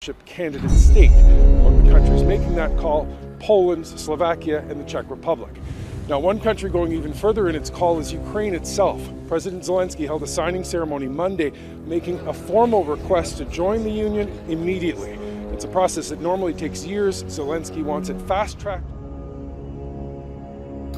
membership candidate state. Among the countries making that call, Poland, Slovakia, and the Czech Republic. Now, one country going even further in its call is Ukraine itself. President Zelensky held a signing ceremony Monday, making a formal request to join the Union immediately. It's a process that normally takes years. Zelensky wants it fast-tracked.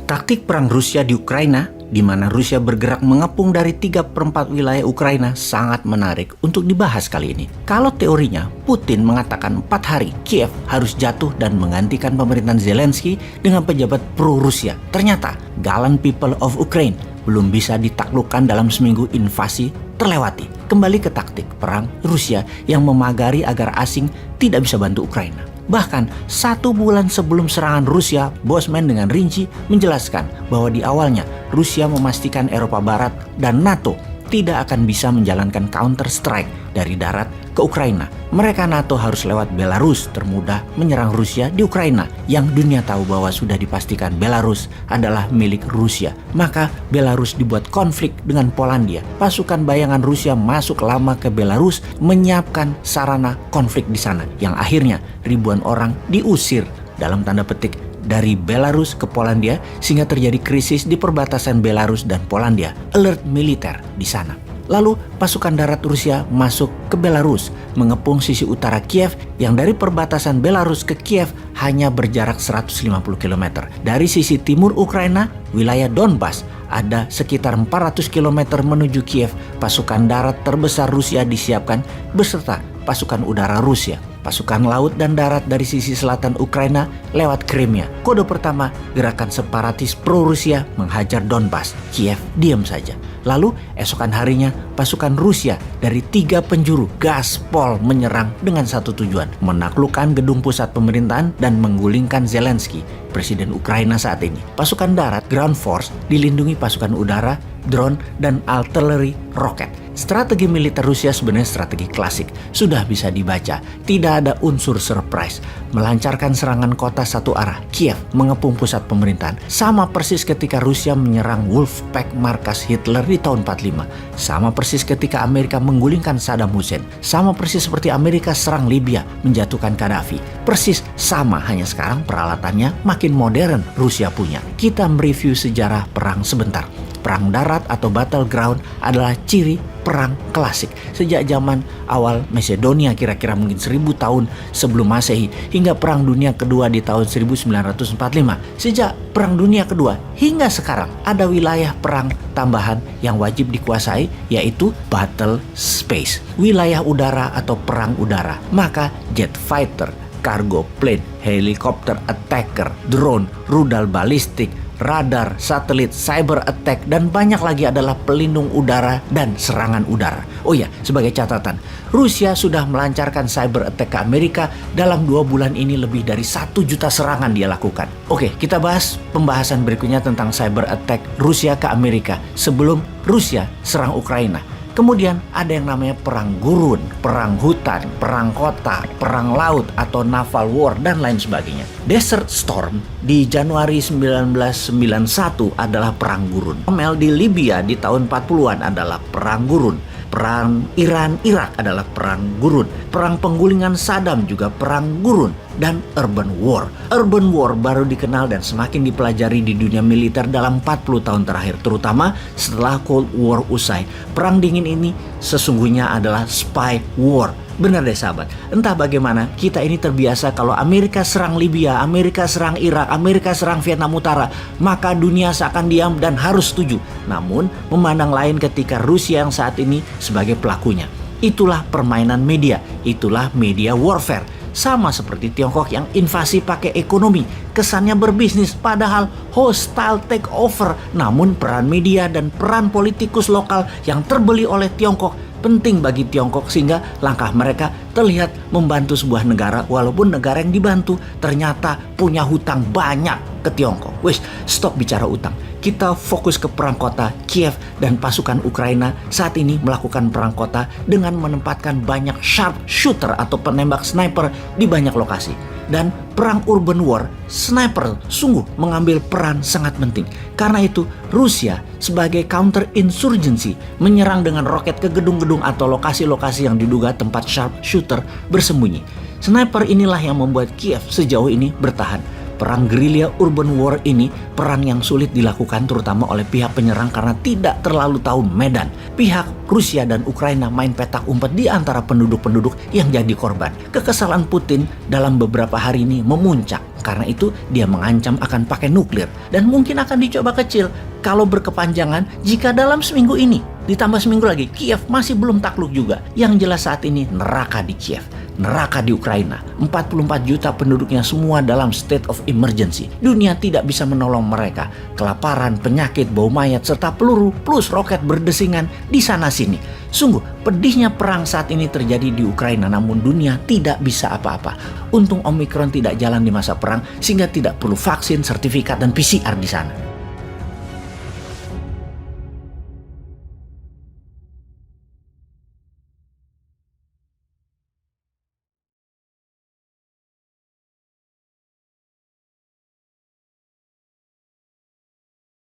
Taktik perang Rusia di Ukraina, di mana Rusia bergerak mengepung dari 3/4 wilayah Ukraina, sangat menarik untuk dibahas kali ini. Kalau teorinya, Putin mengatakan 4 hari Kiev harus jatuh dan menggantikan pemerintahan Zelensky dengan pejabat pro-Rusia. Ternyata, gallant people of Ukraine belum bisa ditaklukkan dalam seminggu invasi terlewati. Kembali ke taktik perang Rusia yang memagari agar asing tidak bisa bantu Ukraina. Bahkan 1 bulan sebelum serangan Rusia, Bosman dengan rinci menjelaskan bahwa di awalnya Rusia memastikan Eropa Barat dan NATO tidak akan bisa menjalankan counter strike dari darat ke Ukraina. Mereka NATO harus lewat Belarus, termudah menyerang Rusia di Ukraina yang dunia tahu bahwa sudah dipastikan Belarus adalah milik Rusia. Maka Belarus dibuat konflik dengan Polandia. Pasukan bayangan Rusia masuk lama ke Belarus menyiapkan sarana konflik di sana yang akhirnya ribuan orang diusir dalam tanda petik dari Belarus ke Polandia sehingga terjadi krisis di perbatasan Belarus dan Polandia. Alert militer di sana. Lalu pasukan darat Rusia masuk ke Belarus, mengepung sisi utara Kiev yang dari perbatasan Belarus ke Kiev hanya berjarak 150 km. Dari sisi timur Ukraina, wilayah Donbas, ada sekitar 400 km menuju Kiev. Pasukan darat terbesar Rusia disiapkan beserta pasukan udara Rusia. Pasukan laut dan darat dari sisi selatan Ukraina lewat Crimea. Kode pertama, gerakan separatis pro-Rusia menghajar Donbas. Kiev diam saja. Lalu esokan harinya pasukan Rusia dari 3 penjuru gaspol menyerang dengan satu tujuan, menaklukkan gedung pusat pemerintahan dan menggulingkan Zelensky, presiden Ukraina saat ini. Pasukan darat, ground force, dilindungi pasukan udara, drone, dan artillery roket. Strategi militer Rusia sebenarnya strategi klasik, sudah bisa dibaca, tidak ada unsur surprise. Melancarkan serangan kota satu arah, Kiev mengepung pusat pemerintahan. Sama persis ketika Rusia menyerang Wolfpack markas Hitler di tahun 45. Sama persis ketika Amerika menggulingkan Saddam Hussein. Sama persis seperti Amerika serang Libya menjatuhkan Gaddafi. Persis sama, hanya sekarang peralatannya makin modern Rusia punya. Kita mereview sejarah perang sebentar. Perang darat atau battleground adalah ciri perang klasik. Sejak zaman awal Macedonia kira-kira mungkin 1000 tahun sebelum Masehi hingga Perang Dunia Kedua di tahun 1945. Sejak Perang Dunia Kedua hingga sekarang ada wilayah perang tambahan yang wajib dikuasai, yaitu battle space, wilayah udara atau perang udara. Maka jet fighter, cargo plane, helikopter attacker, drone, rudal balistik, radar, satelit, cyber attack, dan banyak lagi adalah pelindung udara dan serangan udara. Oh ya, sebagai catatan, Rusia sudah melancarkan cyber attack ke Amerika. Dalam 2 bulan ini lebih dari 1 juta serangan dia lakukan. Oke, kita bahas pembahasan berikutnya tentang cyber attack Rusia ke Amerika sebelum Rusia serang Ukraina. Kemudian ada yang namanya perang gurun, perang hutan, perang kota, perang laut atau naval war dan lain sebagainya. Desert Storm di Januari 1991 adalah perang gurun. Mel di Libya di tahun 40-an adalah perang gurun. Perang Iran-Irak adalah perang gurun. Perang penggulingan Saddam juga perang gurun. Dan urban war. Urban war baru dikenal dan semakin dipelajari di dunia militer dalam 40 tahun terakhir, terutama setelah Cold War usai. Perang dingin ini sesungguhnya adalah spy war. Benar deh sahabat, entah bagaimana kita ini terbiasa kalau Amerika serang Libya, Amerika serang Irak, Amerika serang Vietnam Utara, maka dunia seakan diam dan harus setuju. Namun memandang lain ketika Rusia yang saat ini sebagai pelakunya. Itulah permainan media, itulah media warfare. Sama seperti Tiongkok yang invasi pakai ekonomi, kesannya berbisnis padahal hostile takeover. Namun peran media dan peran politikus lokal yang terbeli oleh Tiongkok penting bagi Tiongkok sehingga langkah mereka terlihat membantu sebuah negara walaupun negara yang dibantu ternyata punya hutang banyak ke Tiongkok. Wes, stop bicara utang. Kita fokus ke perang kota. Kiev dan pasukan Ukraina saat ini melakukan perang kota dengan menempatkan banyak sharpshooter atau penembak sniper di banyak lokasi. Dan perang urban war, sniper sungguh mengambil peran sangat penting. Karena itu Rusia sebagai counter insurgency menyerang dengan roket ke gedung-gedung atau lokasi-lokasi yang diduga tempat sharpshooter bersembunyi. Sniper inilah yang membuat Kiev sejauh ini bertahan. Perang gerilya urban war ini perang yang sulit dilakukan terutama oleh pihak penyerang karena tidak terlalu tahu medan. Pihak Rusia dan Ukraina main petak umpet di antara penduduk-penduduk yang jadi korban. Kekesalan Putin dalam beberapa hari ini memuncak. Karena itu dia mengancam akan pakai nuklir dan mungkin akan dicoba kecil kalau berkepanjangan jika dalam seminggu ini ditambah seminggu lagi Kiev masih belum takluk juga. Yang jelas saat ini neraka di Kiev, neraka di Ukraina. 44 juta penduduknya semua dalam state of emergency. Dunia tidak bisa menolong mereka. Kelaparan, penyakit, bau mayat, serta peluru plus roket berdesingan di sana-sini. Sungguh pedihnya perang saat ini terjadi di Ukraina, namun dunia tidak bisa apa-apa. Untung Omicron tidak jalan di masa perang sehingga tidak perlu vaksin, sertifikat, dan PCR di sana.